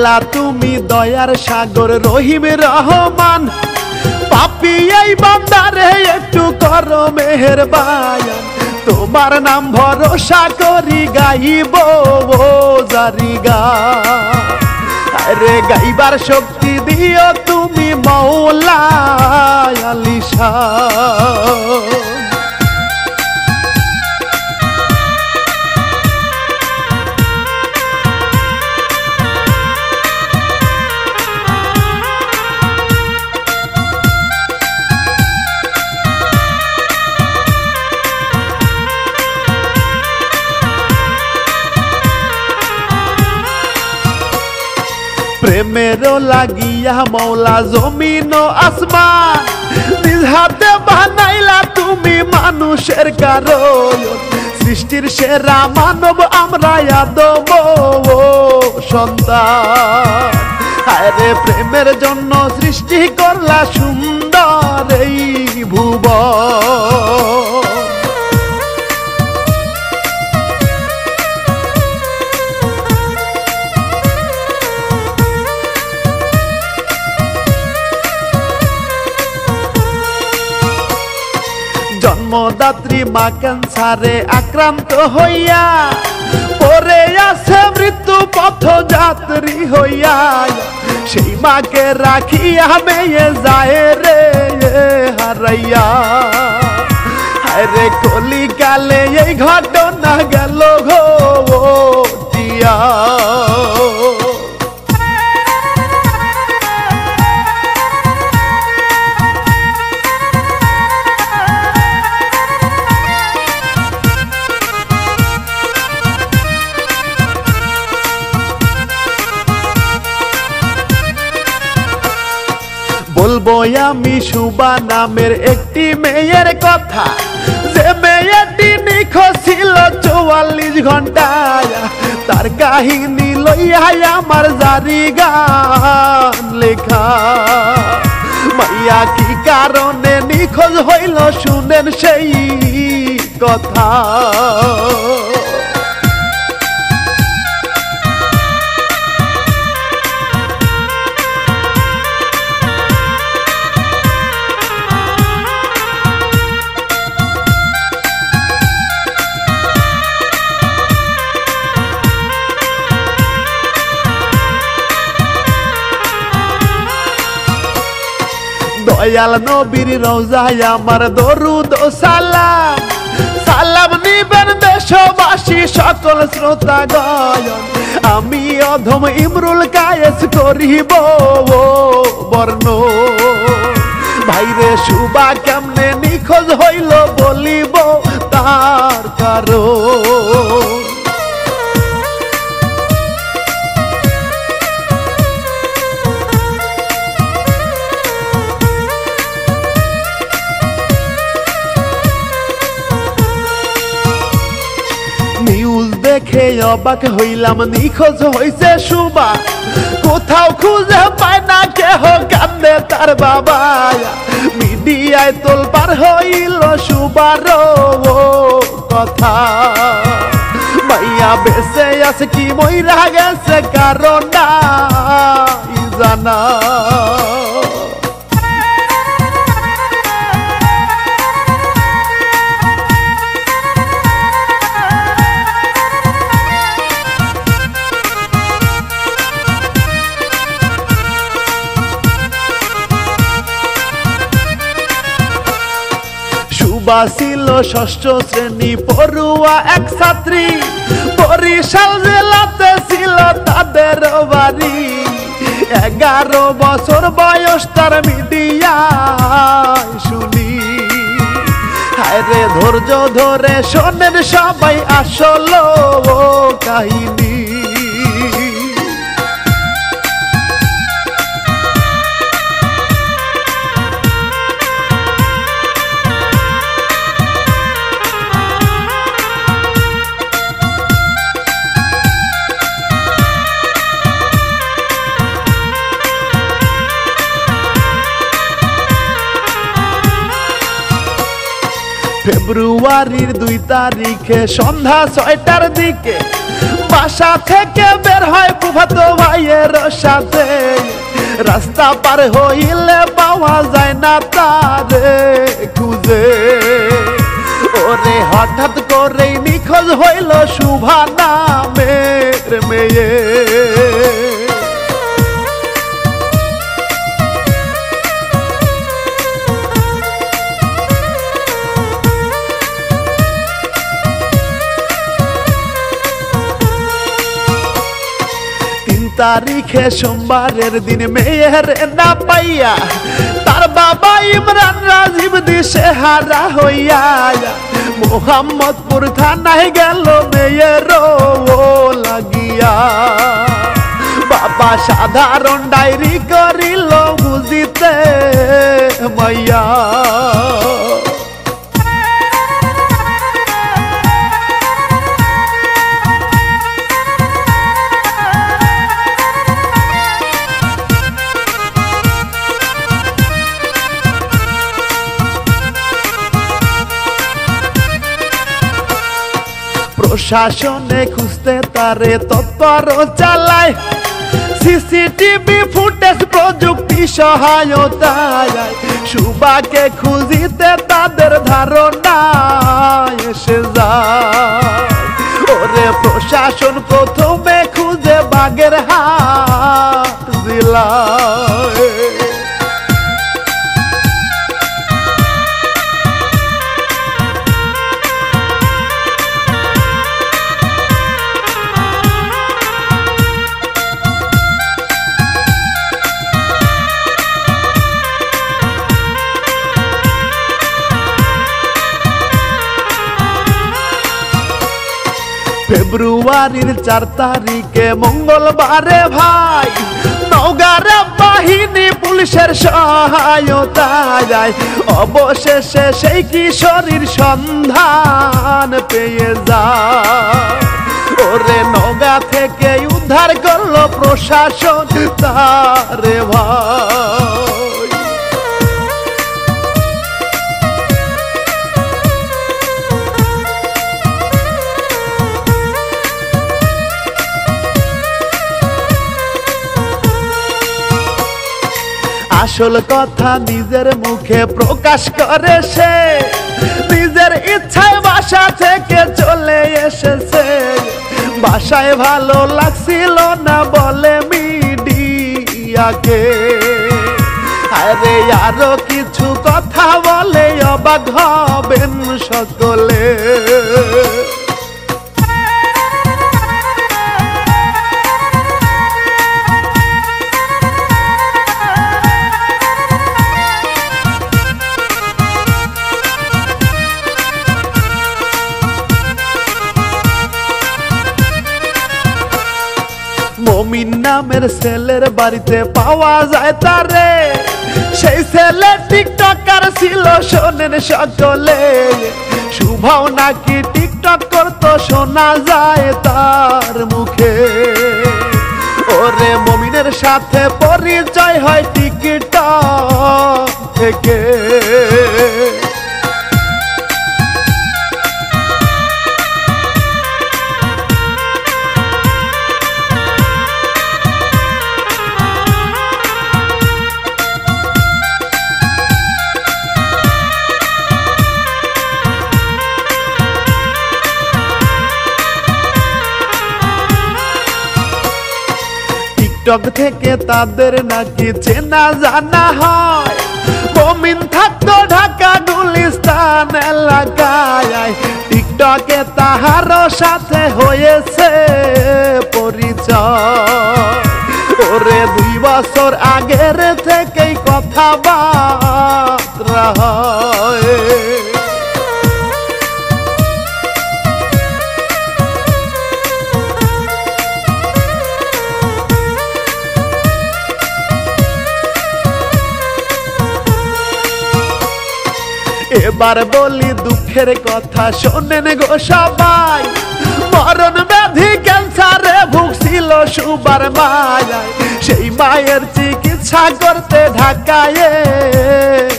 আল্লাহ তুমি দয়ার সাগর রহিম রহমান, পাপী এই বান্দারে একটু করো মেহেরবান। তোমার নাম ভরসা করি গাইব জারি গান, আরে গাইবার শক্তি দিও তুমি মৌলা আলিশান। প্রেমেরও লাগিয়া মৌলা জমিন ও আসমান, নিজ হাতে বানাইলা তুমি মানুষের কারণ। সৃষ্টির সেরা মানব আমরা আদম সন্তান, আরে প্রেমের জন্য সৃষ্টি করলা সুন্দর এই ভুবন। জন্মদাত্রী মা ক্যান্সারে আক্রান্ত হইয়া পরে আছে মৃত্যু পথ যাত্রী হইয়া, সেই মাকে রাখিয়া মেয়ে যায় রে হারাইয়া। আরে কলিকালে এই ঘটনা গেল ঘটিয়া। বলবো আমি সুবা নামের একটি মেয়ের কথা, যে মেয়েটি নিখোঁজ ছিল ৪৪ ঘন্টায়। তার কাহিনী লইয়া আমার জারি গান লেখা। মাইয়া কি কারণে নিখোঁজ হইল শুনেন সেই কথা। দয়াল নবীর রওজায় আমার দরুদ ও সালাম, সালাম নিবেন দেশবাসী সকল শ্রোতা গায়ন। আমি অধম ইমরুল কায়েস করিব বর্ণ, ভাইরে সুবা কেমনে নিখোঁজ হইল বলিব তার কারণ। নিউজ দেখে অবাক হইলাম নিখোঁজ হইছে সুবা, কোথাও খুঁজে পায় না কেহ কান্দে তার বাবা। মিডিয়ায় তোলপাড় হইল সুবার কথা, মাইয়া বেঁচে আছে কি মইরা গেছে কারণ নাই জানা। সুবা ছিল ৬ষ্ঠ শ্রেণী পড়ুয়া এক ছাত্রী, বরিশাল জেলাতে ছিল তাদের বাড়ি। ১১ বছর বয়স তার মিডিয়ায় শুনি, হায়রে ধৈর্য ধরে শোনেন সবাই আসল কাহিনী। ফেব্রুয়ারির ২ তারিখে সন্ধ্যা ৬টার দিকে বাসা থেকে বের হয় ফুফাতো ভাইয়ের সাথে রাস্তা পার হইলে পাওয়া যায় না তারে খুঁজে ওরে হঠাৎ করেই নিখোঁজ হইল শুভা নামের মেয়ে তারিখে সোমবারের দিন মেয়ের না পাইয়া তার বাবা ইমরান রাজীব দিশে হারা হইয়া মোহাম্মদপুর থানায় গেল মেয়ের লাগিয়া বাবা সাধারণ ডায়েরি করিল বুঝিতে মাইয়া প্রশাসনে খুঁজতে তারে তৎপর চালায় সিসিটিভি ফুটেজ প্রযুক্তি সহায়তায় শুভাকে খুঁজিতে তাদের ধারণা এসে যায় ওরে প্রশাসন প্রথমে খুঁজে বাগেরহাট জেলায় ফেব্রুয়ারির 4 তারিখে মঙ্গলবারে ভাই নওগাঁর বাহিনী পুলিশের সহায়তায় অবশেষে সেই কিশোরীর সন্ধান পেয়ে যায় ওরে নওগাঁ থেকে উদ্ধার করলো প্রশাসন তারে ভাই আসল কথা নিজের মুখে প্রকাশ করে সে নিজের ইচ্ছায় বাসা থেকে চলে এসেছে বাসায় ভালো লাগছিল না বলে মিডিয়াকে আরে আরো কিছু কথা বলে অবাক হবেন সকলে মমিন নামের ছেলের বাড়িতে পাওয়া যায় তারে সেই ছেলে টিকটকার ছিল শোনেন সকলে শুভাও নাকি টিকটক করতো শোনা যায় তার মুখে ওরে মমিনের সাথে পরিচয় হয় টিকটক থেকে টিকটক থেকে তাদের নাকি চেনা জানা হয় মমিন থাকতো ঢাকা গুলিস্তান এলাকায় টিকটকে তাহারও সাথে হয়েছে পরিচয় ওরে 2 বছর আগের থেকেই কথাবার্তা হয় এবার বলি দুঃখের কথা শোনেন গো সবাই মরণ ব্যাধি ক্যান্সারে ভুগছিল শুভার মায়ায় সেই মায়ের চিকিৎসা করতে ঢাকায়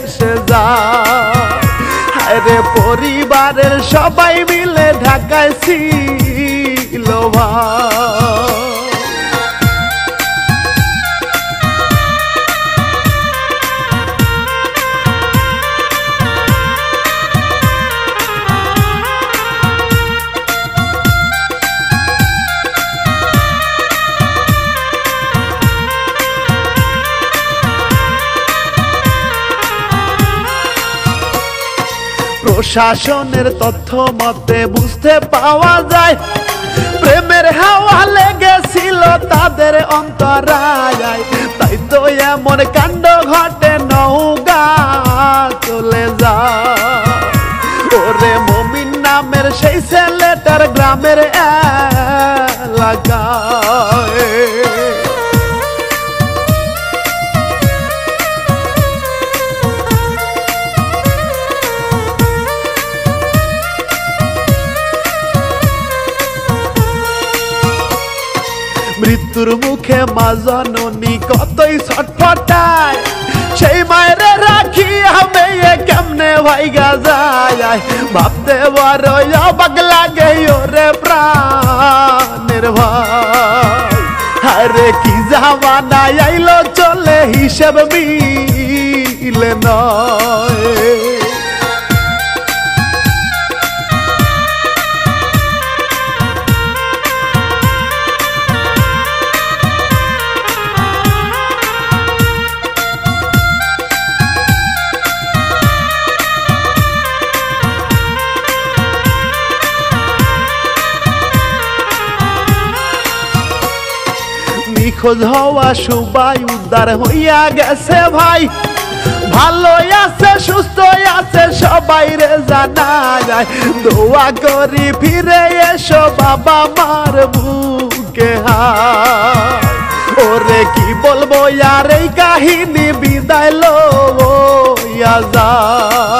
এসে যায় রে পরিবারের সবাই মিলে ঢাকায় ছিল ভাই প্রশাসনের তথ্য মতে বুঝতে পাওয়া যায় প্রেমের হাওয়া লেগেছিল তাদের অন্তরায় তাই তো এমন কাণ্ড ঘটে নৌকা চলে যায় ওরে মমিন নামের সেই ছেলেটার গ্রামের এলাকায় মৃত্যুর মুখে মা জননী কতই ছটফটায় সেই মায়ের রাখি আমি কেমনে ভাইগা যায় ভাবতে বড় অবাক লাগে ওরে প্রাণের ভাই আরে কি জামানা আইলো চলে হিসেব মিলে নয় নিখোঁজ হওয়া সবাই উদ্ধার হইয়া গেছে ভাই ভালো আছে সুস্থ আছে সবাই রে জানা যায় দোয়া করি ফিরে এসো বাবা মার বুকে হায় ওরে কি বলবো আর এই কাহিনী বিদায় লইয়া যায়।